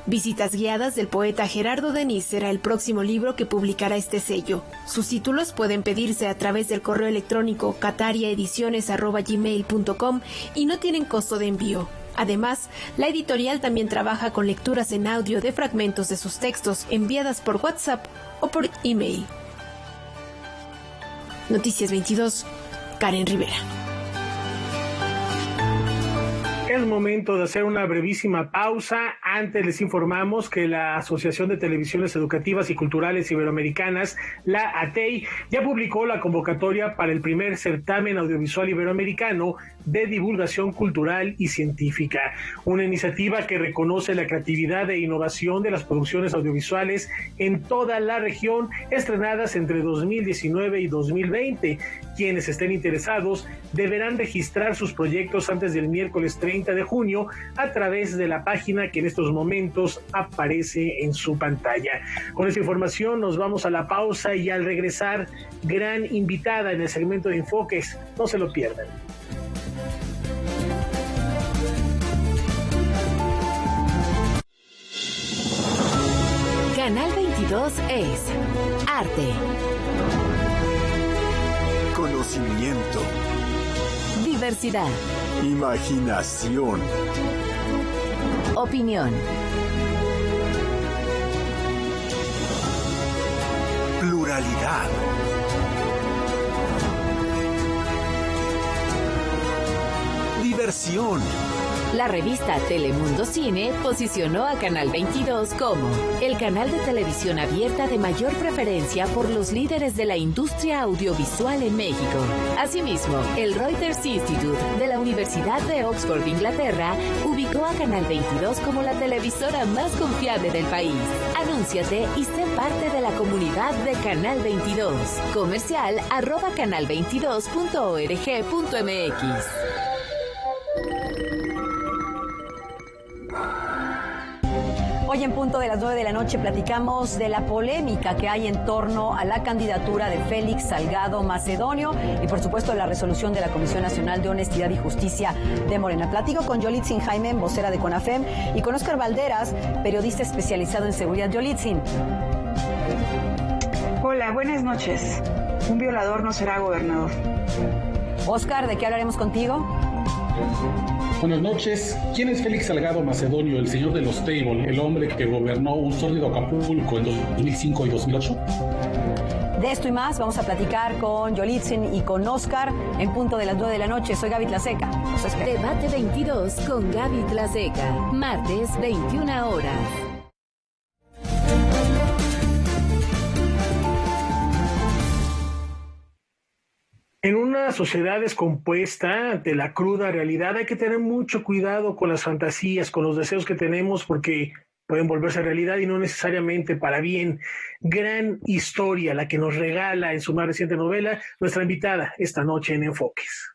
Visitas guiadas del poeta Gerardo Denis será el próximo libro que publicará este sello. Sus títulos pueden pedirse a través del correo electrónico catariaediciones@gmail.com y no tienen costo de envío. Además, la editorial también trabaja con lecturas en audio de fragmentos de sus textos enviadas por WhatsApp o por email. Noticias 22, Karen Rivera. Es momento de hacer una brevísima pausa. Antes les informamos que la Asociación de Televisiones Educativas y Culturales Iberoamericanas, la ATEI, ya publicó la convocatoria para el primer certamen audiovisual iberoamericano de divulgación cultural y científica, una iniciativa que reconoce la creatividad e innovación de las producciones audiovisuales en toda la región, estrenadas entre 2019 y 2020. Quienes estén interesados deberán registrar sus proyectos antes del miércoles 30 de junio a través de la página que en estos momentos aparece en su pantalla. Con esta información nos vamos a la pausa y al regresar, gran invitada en el segmento de Enfoques. No se lo pierdan. Canal 22 es arte, conocimiento, diversidad, imaginación, opinión, pluralidad, diversión. La revista Telemundo Cine posicionó a Canal 22 como el canal de televisión abierta de mayor preferencia por los líderes de la industria audiovisual en México. Asimismo, el Reuters Institute de la Universidad de Oxford, Inglaterra, ubicó a Canal 22 como la televisora más confiable del país. Anúnciate y sé parte de la comunidad de Canal 22. Comercial @canal22.org.mx. Hoy en punto de las 9 de la noche platicamos de la polémica que hay en torno a la candidatura de Félix Salgado Macedonio y por supuesto la resolución de la Comisión Nacional de Honestidad y Justicia de Morena. Platico con Yolitzin Jaime, vocera de CONAFEM, y con Óscar Valderas, periodista especializado en seguridad. Yolitzin. Hola, buenas noches. Un violador no será gobernador. Óscar, ¿de qué hablaremos contigo? Buenas noches. ¿Quién es Félix Salgado Macedonio, el señor de los Table, el hombre que gobernó un sórdido Acapulco en 2005 y 2008? De esto y más vamos a platicar con Yolitzin y con Óscar en punto de las 9 de la noche. Soy Gaby Tlaseca. Debate 22 con Gaby Tlaseca. Martes, 21 horas. En una sociedad descompuesta ante la cruda realidad hay que tener mucho cuidado con las fantasías, con los deseos que tenemos, porque pueden volverse realidad y no necesariamente para bien. Gran historia la que nos regala en su más reciente novela nuestra invitada esta noche en Enfoques.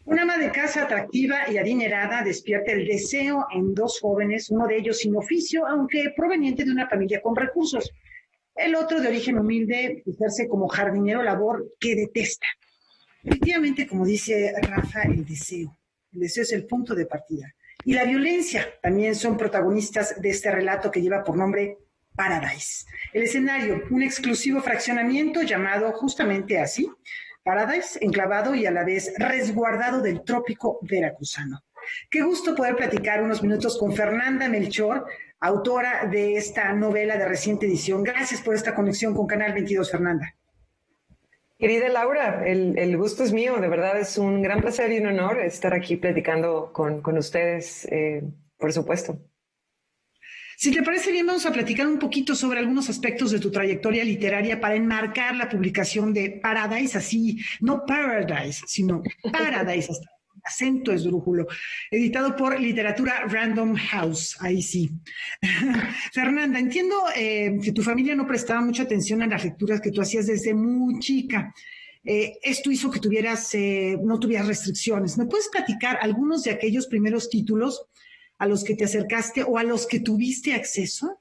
Una ama de casa atractiva y adinerada despierta el deseo en dos jóvenes, uno de ellos sin oficio, aunque proveniente de una familia con recursos. El otro de origen humilde, ejerce como jardinero, labor que detesta. Efectivamente, como dice Rafa, el deseo es el punto de partida. Y la violencia también son protagonistas de este relato que lleva por nombre Paradise. El escenario, un exclusivo fraccionamiento llamado justamente así, Paradise, enclavado y a la vez resguardado del trópico veracruzano. Qué gusto poder platicar unos minutos con Fernanda Melchor, autora de esta novela de reciente edición. Gracias por esta conexión con Canal 22, Fernanda. Querida Laura, el gusto es mío, de verdad es un gran placer y un honor estar aquí platicando con ustedes, por supuesto. Si te parece bien, vamos a platicar un poquito sobre algunos aspectos de tu trayectoria literaria para enmarcar la publicación de Paradise, así, no Paradise, sino Paradise, hasta el acento esdrújulo, editado por Literatura Random House, ahí sí. Fernanda, entiendo que tu familia no prestaba mucha atención a las lecturas que tú hacías desde muy chica. Esto hizo que no tuvieras restricciones. ¿Me puedes platicar algunos de aquellos primeros títulos a los que te acercaste o a los que tuviste acceso?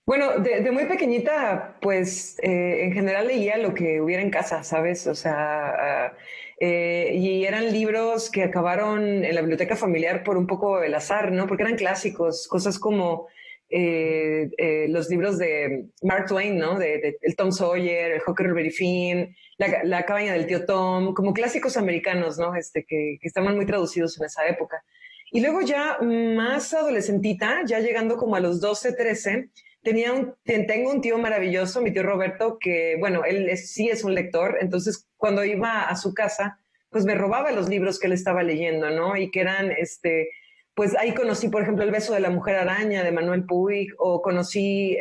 Bueno, de muy pequeñita, pues en general leía lo que hubiera en casa, ¿sabes? O sea, y eran libros que acabaron en la biblioteca familiar por un poco el azar, ¿no? Porque eran clásicos, cosas como los libros de Mark Twain, ¿no? El Tom Sawyer, el Huckleberry Finn, la cabaña del tío Tom, como clásicos americanos, ¿no? Que estaban muy traducidos en esa época. Y luego ya más adolescentita, ya llegando como a los 12, 13, tengo un tío maravilloso, mi tío Roberto, que, bueno, él sí es un lector, entonces cuando iba a su casa, pues me robaba los libros que él estaba leyendo, ¿no? Y que eran, pues ahí conocí, por ejemplo, El beso de la mujer araña de Manuel Puig, o conocí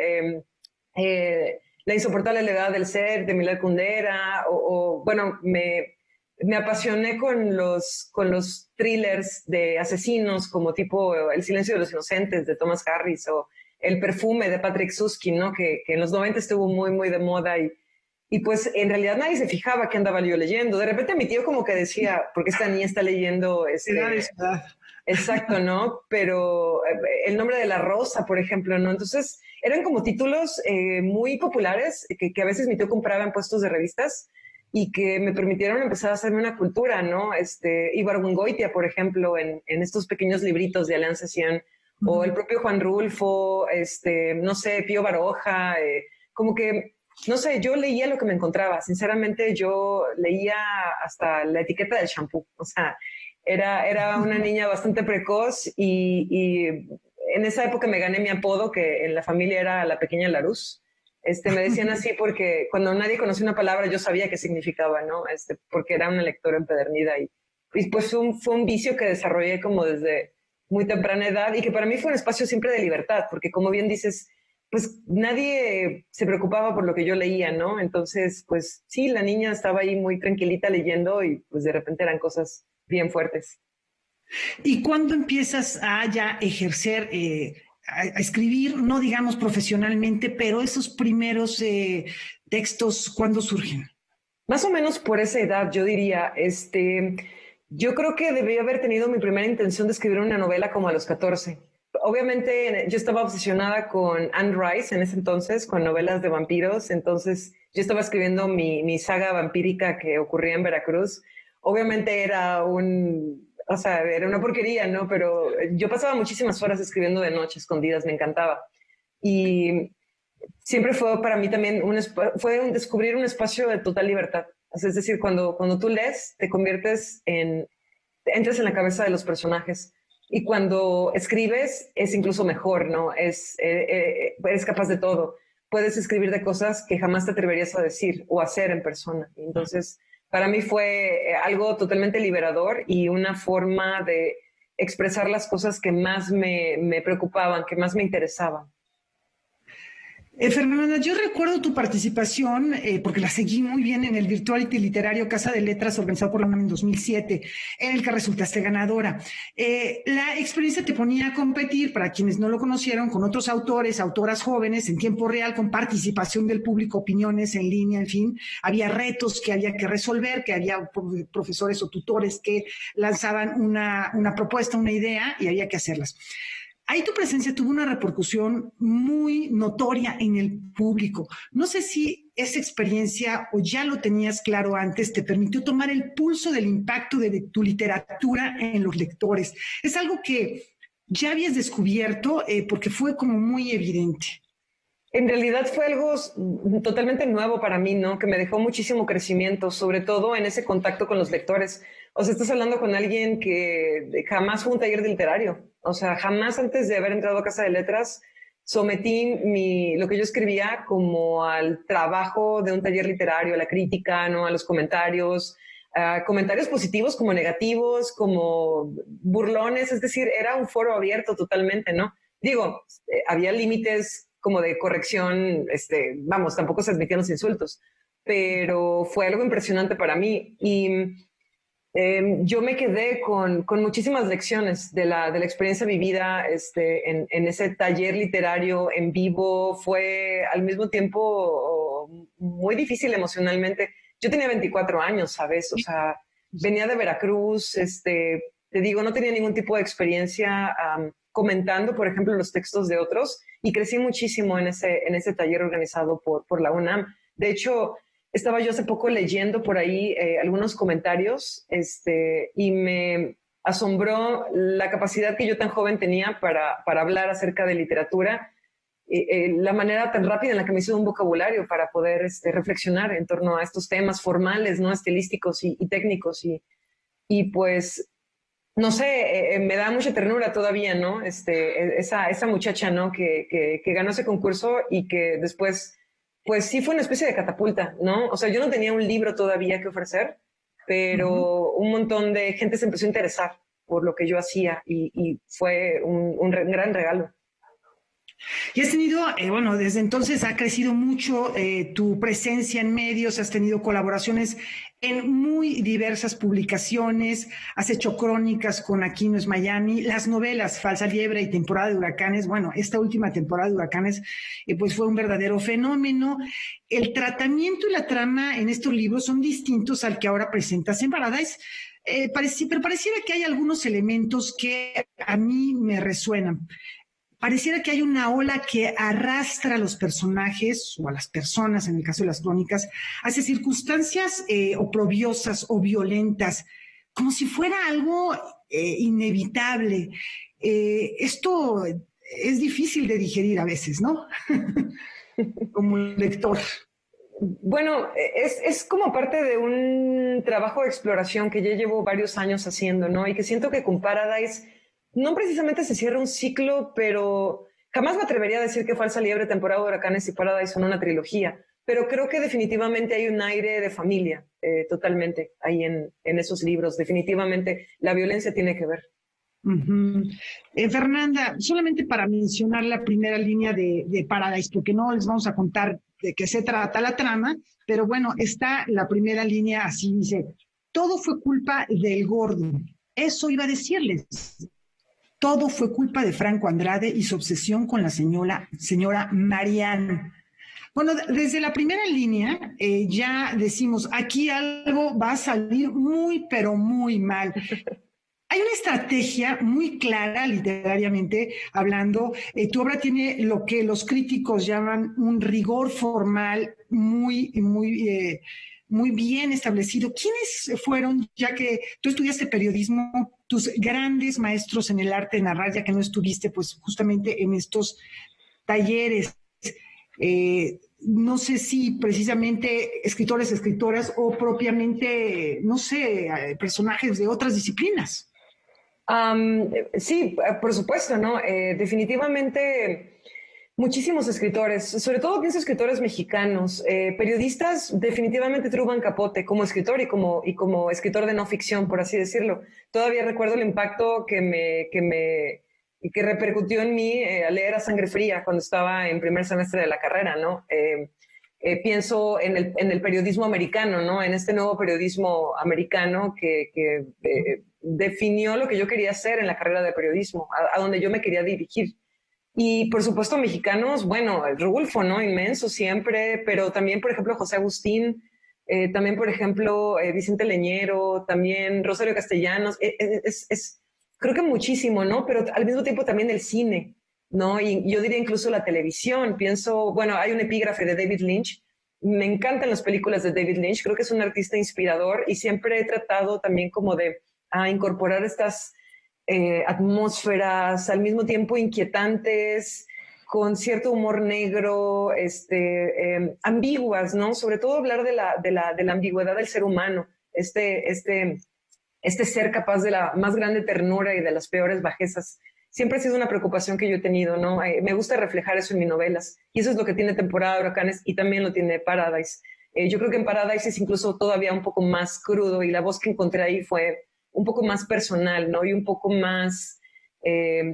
La insoportable levedad del ser de Miguel Kundera, bueno, me apasioné con los thrillers de asesinos, como tipo El silencio de los inocentes de Thomas Harris o El perfume de Patrick Susskind, ¿no? Que en los 90 estuvo muy, muy de moda y pues en realidad nadie se fijaba qué andaba yo leyendo. De repente mi tío como que decía, ¿por qué esta niña está leyendo? Exacto, ¿no? Pero El nombre de la rosa, por ejemplo, ¿no? Entonces eran como títulos muy populares que a veces mi tío compraba en puestos de revistas y que me permitieron empezar a hacerme una cultura, ¿no? Ibargüengoitia, por ejemplo, en estos pequeños libritos de Alianza 100, o el propio Juan Rulfo, no sé, Pío Baroja, como que, no sé, yo leía lo que me encontraba. Sinceramente, yo leía hasta la etiqueta del shampoo. O sea, era una niña bastante precoz y en esa época me gané mi apodo, que en la familia era la pequeña Laruz. Me decían así porque cuando nadie conocía una palabra yo sabía qué significaba, ¿no? Porque era una lectora empedernida y pues fue un vicio que desarrollé como desde muy temprana edad y que para mí fue un espacio siempre de libertad, porque como bien dices, pues nadie se preocupaba por lo que yo leía, ¿no? Entonces, pues sí, la niña estaba ahí muy tranquilita leyendo y pues de repente eran cosas bien fuertes. ¿Y cuándo empiezas a ya ejercer, a escribir, no digamos profesionalmente, pero esos primeros textos, ¿cuándo surgen? Más o menos por esa edad, yo diría, yo creo que debí haber tenido mi primera intención de escribir una novela como a los 14. Obviamente yo estaba obsesionada con Anne Rice en ese entonces, con novelas de vampiros, entonces yo estaba escribiendo mi saga vampírica que ocurría en Veracruz. Obviamente era una porquería, ¿no? Pero yo pasaba muchísimas horas escribiendo de noche, escondidas, me encantaba. Y siempre fue para mí también fue descubrir un espacio de total libertad. Es decir, cuando tú lees, te entras en la cabeza de los personajes. Y cuando escribes, es incluso mejor, ¿no? Eres capaz de todo. Puedes escribir de cosas que jamás te atreverías a decir o hacer en persona. Entonces, para mí fue algo totalmente liberador y una forma de expresar las cosas que más me preocupaban, que más me interesaban. Fernanda, yo recuerdo tu participación, porque la seguí muy bien en el Virtuality Literario Casa de Letras, organizado por la UNAM en 2007, en el que resultaste ganadora. La experiencia te ponía a competir, para quienes no lo conocieron, con otros autores, autoras jóvenes, en tiempo real, con participación del público, opiniones en línea, en fin. Había retos que había que resolver, que había profesores o tutores que lanzaban una propuesta, una idea, y había que hacerlas. Ahí tu presencia tuvo una repercusión muy notoria en el público. No sé si esa experiencia, o ya lo tenías claro antes, te permitió tomar el pulso del impacto de tu literatura en los lectores. Es algo que ya habías descubierto porque fue como muy evidente. En realidad fue algo totalmente nuevo para mí, ¿no? Que me dejó muchísimo crecimiento, sobre todo en ese contacto con los lectores. O sea, estás hablando con alguien que jamás fue un taller de literario. O sea, jamás antes de haber entrado a Casa de Letras sometí lo que yo escribía como al trabajo de un taller literario, a la crítica, ¿no? A los comentarios, comentarios positivos como negativos, como burlones. Es decir, era un foro abierto totalmente, ¿no? Digo, había límites como de corrección, vamos, tampoco se admitían los insultos, pero fue algo impresionante para mí. Y yo me quedé con muchísimas lecciones de la experiencia vivida en ese taller literario en vivo. Fue al mismo tiempo muy difícil emocionalmente. Yo tenía 24 años, ¿sabes? O sea, venía de Veracruz, te digo, no tenía ningún tipo de experiencia comentando, por ejemplo, los textos de otros, y crecí muchísimo en ese taller organizado por la UNAM. De hecho, estaba yo hace poco leyendo por ahí algunos comentarios y me asombró la capacidad que yo tan joven tenía para hablar acerca de literatura, la manera tan rápida en la que me hizo un vocabulario para poder reflexionar en torno a estos temas formales, ¿no? Estilísticos y técnicos. Y pues, no sé, me da mucha ternura todavía, ¿no? Esa muchacha, ¿no? Que ganó ese concurso y que después, pues sí fue una especie de catapulta, ¿no? O sea, yo no tenía un libro todavía que ofrecer, pero un montón de gente se empezó a interesar por lo que yo hacía y fue un gran regalo. Y has tenido, bueno, desde entonces ha crecido mucho tu presencia en medios, has tenido colaboraciones en muy diversas publicaciones, has hecho crónicas con Aquí no es Miami, las novelas Falsa Liebre y Temporada de Huracanes. Bueno, esta última temporada de Huracanes pues fue un verdadero fenómeno. El tratamiento y la trama en estos libros son distintos al que ahora presentas en Paradise, pero pareciera que hay algunos elementos que a mí me resuenan. Pareciera que hay una ola que arrastra a los personajes o a las personas, en el caso de las crónicas, hacia circunstancias oprobiosas o violentas, como si fuera algo inevitable. Esto es difícil de digerir a veces, ¿no? Como lector. Bueno, es como parte de un trabajo de exploración que ya llevo varios años haciendo, ¿no? Y que siento que con Paradise no precisamente se cierra un ciclo, pero jamás me atrevería a decir que Falsa Liebre, Temporada de Huracanes y Paradise son una trilogía, pero creo que definitivamente hay un aire de familia, totalmente, ahí en esos libros. Definitivamente la violencia tiene que ver. Fernanda, solamente para mencionar la primera línea de Paradise, porque no les vamos a contar de qué se trata la trama, pero bueno, está la primera línea así, dice: todo fue culpa del gordo. Eso iba a decirles. Todo fue culpa de Franco Andrade y su obsesión con la señora Marianne. Bueno, desde la primera línea ya decimos, aquí algo va a salir muy, pero muy mal. Hay una estrategia muy clara, literariamente hablando. Tu obra tiene lo que los críticos llaman un rigor formal muy bien establecido. ¿Quiénes fueron, ya que tú estudiaste periodismo, tus grandes maestros en el arte de narrar, ya que no estuviste pues justamente en estos talleres? No sé si precisamente escritores, escritoras o propiamente, no sé, personajes de otras disciplinas. Sí, por supuesto, ¿no? Definitivamente muchísimos escritores, sobre todo pienso escritores mexicanos, periodistas, definitivamente Truman Capote como escritor y como escritor de no ficción, por así decirlo. Todavía recuerdo el impacto que que repercutió en mí al leer A Sangre Fría cuando estaba en primer semestre de la carrera, ¿no? Pienso en el periodismo americano, ¿no? En este nuevo periodismo americano que definió lo que yo quería hacer en la carrera de periodismo, a donde yo me quería dirigir. Y por supuesto mexicanos, bueno, Rulfo, ¿no? Inmenso siempre, pero también, por ejemplo, José Agustín, también, por ejemplo, Vicente Leñero, también Rosario Castellanos, creo que muchísimo, ¿no? Pero al mismo tiempo también el cine, ¿no? Y yo diría incluso la televisión. Pienso, bueno, hay un epígrafe de David Lynch. Me encantan las películas de David Lynch. Creo que es un artista inspirador y siempre he tratado también como de incorporar estas atmósferas al mismo tiempo inquietantes, con cierto humor negro, ambiguas, ¿no? Sobre todo hablar de la ambigüedad del ser humano, este ser capaz de la más grande ternura y de las peores bajezas. Siempre ha sido una preocupación que yo he tenido, ¿no? Me gusta reflejar eso en mis novelas, y eso es lo que tiene Temporada de Huracanes y también lo tiene Paradise. Yo creo que en Paradise es incluso todavía un poco más crudo, y la voz que encontré ahí fue un poco más personal, ¿no? Y un poco más...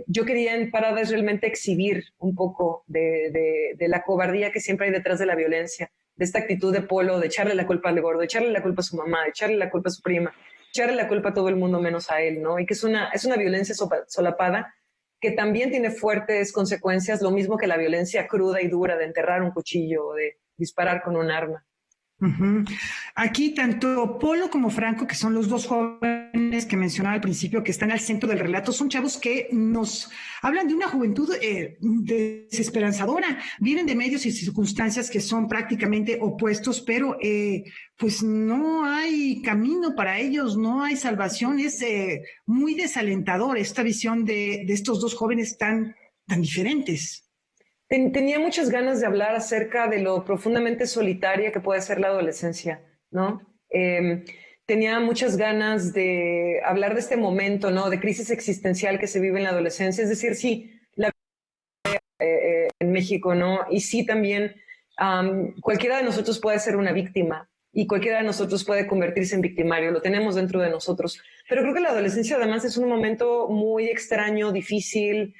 yo quería en Paradise realmente exhibir un poco de la cobardía que siempre hay detrás de la violencia, de esta actitud de Polo, de echarle la culpa al gordo, de echarle la culpa a su mamá, de echarle la culpa a su prima, echarle la culpa a todo el mundo menos a él, ¿no? Y que es una violencia solapada que también tiene fuertes consecuencias, lo mismo que la violencia cruda y dura de enterrar un cuchillo o de disparar con un arma. Uh-huh. Aquí tanto Polo como Franco, que son los dos jóvenes que mencionaba al principio, que están al centro del relato, son chavos que nos hablan de una juventud desesperanzadora. Vienen de medios y circunstancias que son prácticamente opuestos, pero pues no hay camino para ellos, no hay salvación. Es muy desalentador esta visión de estos dos jóvenes tan diferentes. Tenía muchas ganas de hablar acerca de lo profundamente solitaria que puede ser la adolescencia, ¿no? Tenía muchas ganas de hablar de este momento, ¿no? De crisis existencial que se vive en la adolescencia. Es decir, sí, la en México, ¿no? Y sí, también cualquiera de nosotros puede ser una víctima y cualquiera de nosotros puede convertirse en victimario. Lo tenemos dentro de nosotros. Pero creo que la adolescencia además es un momento muy extraño, difícil.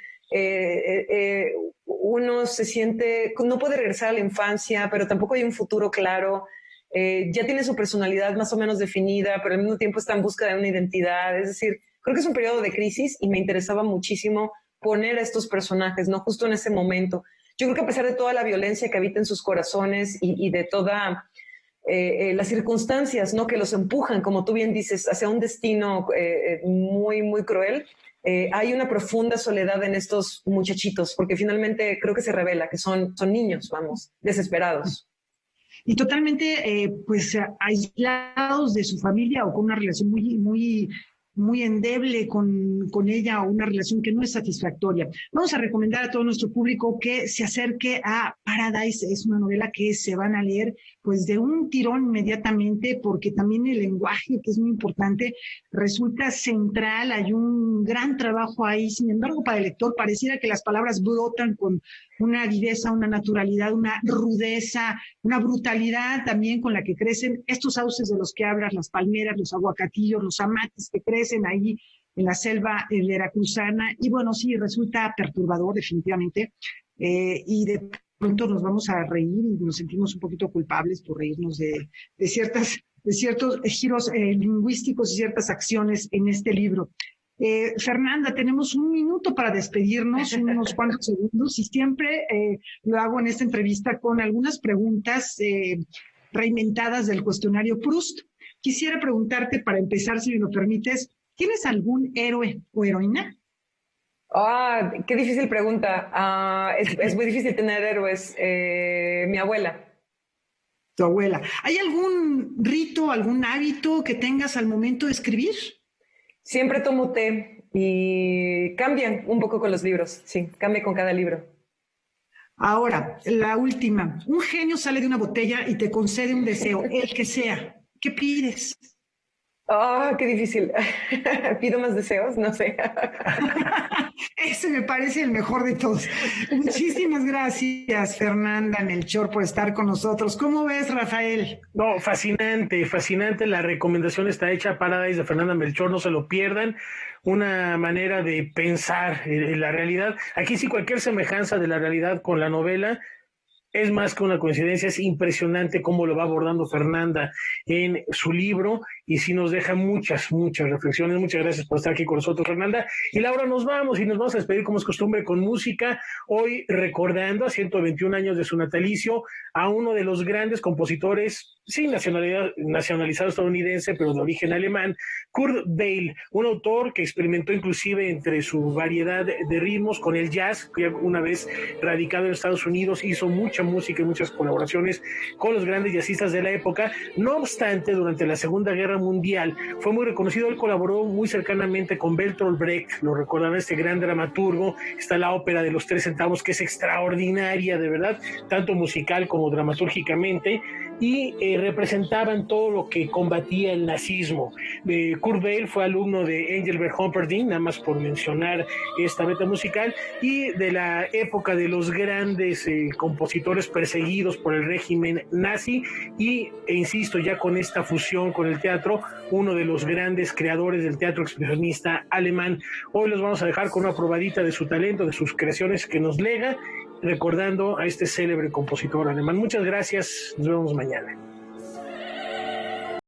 Uno se siente, no puede regresar a la infancia, pero tampoco hay un futuro claro. Ya tiene su personalidad más o menos definida, pero al mismo tiempo está en busca de una identidad. Es decir, creo que es un periodo de crisis y me interesaba muchísimo poner a estos personajes, ¿no? Justo en ese momento. Yo creo que a pesar de toda la violencia que habita en sus corazones y de todas las circunstancias, ¿no? Que los empujan, como tú bien dices, hacia un destino muy, muy cruel, hay una profunda soledad en estos muchachitos, porque finalmente creo que se revela que son niños, vamos, desesperados. Y totalmente, pues, aislados de su familia o con una relación muy endeble con ella, o una relación que no es satisfactoria. Vamos a recomendar a todo nuestro público que se acerque a Paradise. Es una novela que se van a leer pues de un tirón inmediatamente, porque también el lenguaje, que es muy importante, resulta central. Hay un gran trabajo ahí. Sin embargo, para el lector pareciera que las palabras brotan con una viveza, una naturalidad, una rudeza, una brutalidad también con la que crecen estos sauces de los que hablas, las palmeras, los aguacatillos, los amates que crecen ahí en la selva veracruzana. Y bueno, sí, resulta perturbador definitivamente, y de pronto nos vamos a reír y nos sentimos un poquito culpables por reírnos de ciertos giros lingüísticos y ciertas acciones en este libro. Fernanda, tenemos un minuto para despedirnos, unos cuantos segundos, y siempre lo hago en esta entrevista con algunas preguntas reinventadas del cuestionario Proust. Quisiera preguntarte, para empezar, si me lo permites, ¿tienes algún héroe o heroína? Qué difícil pregunta. Es muy difícil tener héroes. Mi abuela. Tu abuela. ¿Hay algún rito, algún hábito que tengas al momento de escribir? Siempre tomo té y cambian un poco con los libros. Sí, cambia con cada libro. Ahora, la última. Un genio sale de una botella y te concede un deseo, el que sea. ¿Qué pides? Oh, qué difícil. ¿Pido más deseos? No sé. Ese me parece el mejor de todos. Muchísimas gracias, Fernanda Melchor, por estar con nosotros. ¿Cómo ves, Rafael? No, fascinante, fascinante. La recomendación está hecha, Paradise de Fernanda Melchor, no se lo pierdan. Una manera de pensar en la realidad. Aquí sí, cualquier semejanza de la realidad con la novela es más que una coincidencia. Es impresionante cómo lo va abordando Fernanda en su libro y sí nos deja muchas reflexiones. Muchas gracias por estar aquí con nosotros, Fernanda. Y Laura, nos vamos a despedir como es costumbre con música, hoy recordando a 121 años de su natalicio a uno de los grandes compositores, sin nacionalizado estadounidense, pero de origen alemán, Kurt Weill, un autor que experimentó inclusive entre su variedad de ritmos con el jazz, que una vez radicado en Estados Unidos hizo mucha música y muchas colaboraciones con los grandes jazzistas de la época. No obstante, durante la Segunda Guerra Mundial fue muy reconocido. Él colaboró muy cercanamente con Bertolt Brecht, lo recordarán, este gran dramaturgo. Está la ópera de los 3 centavos, que es extraordinaria, de verdad, tanto musical como dramatúrgicamente, y representaban todo lo que combatía el nazismo. Kurt Weill fue alumno de Engelbert Humperdinck, nada más por mencionar esta beta musical, y de la época de los grandes compositores perseguidos por el régimen nazi, e insisto, ya con esta fusión con el teatro, uno de los grandes creadores del teatro expresionista alemán. Hoy los vamos a dejar con una probadita de su talento, de sus creaciones que nos lega, recordando a este célebre compositor alemán. Muchas gracias, nos vemos mañana.